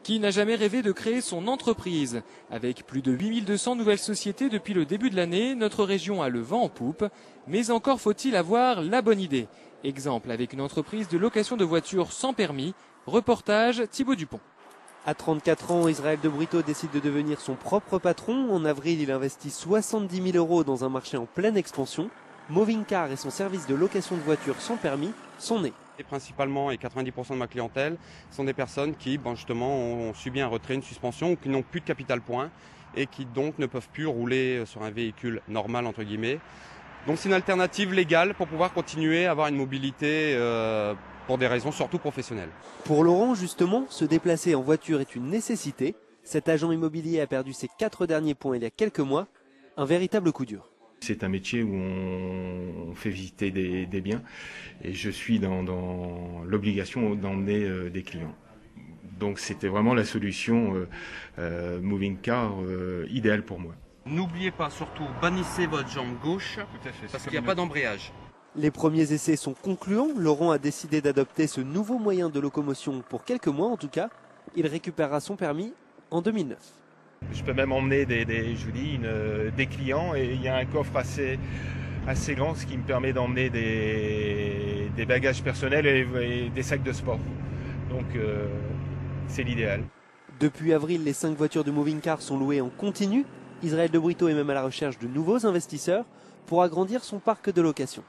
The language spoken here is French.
Qui n'a jamais rêvé de créer son entreprise? Avec plus de 8200 nouvelles sociétés depuis le début de l'année, notre région a le vent en poupe. Mais encore faut-il avoir la bonne idée. Exemple avec une entreprise de location de voitures sans permis. Reportage Thibaut Dupont. À 34 ans, Israël de Brito décide de devenir son propre patron. En avril, il investit 70 000 € dans un marché en pleine expansion. Moving Car et son service de location de voitures sans permis sont nés. Et principalement, et 90% de ma clientèle sont des personnes qui justement ont subi un retrait, une suspension, ou qui n'ont plus de capital point et qui donc ne peuvent plus rouler sur un véhicule normal entre guillemets. Donc c'est une alternative légale pour pouvoir continuer à avoir une mobilité pour des raisons surtout professionnelles. Pour Laurent, justement, se déplacer en voiture est une nécessité. Cet agent immobilier a perdu ses 4 derniers points il y a quelques mois. Un véritable coup dur. C'est un métier où on fait visiter des biens et je suis dans l'obligation d'emmener des clients. Donc c'était vraiment la solution Moving Car idéale pour moi. N'oubliez pas surtout, bannissez votre jambe gauche parce qu'il n'y a pas d'embrayage. Les premiers essais sont concluants. Laurent a décidé d'adopter ce nouveau moyen de locomotion pour quelques mois en tout cas. Il récupérera son permis en 2009. Je peux même emmener des clients et il y a un coffre assez grand, ce qui me permet d'emmener des bagages personnels et des sacs de sport. Donc c'est l'idéal. Depuis avril, les 5 voitures de Moving Car sont louées en continu. Israël de Brito est même à la recherche de nouveaux investisseurs pour agrandir son parc de location.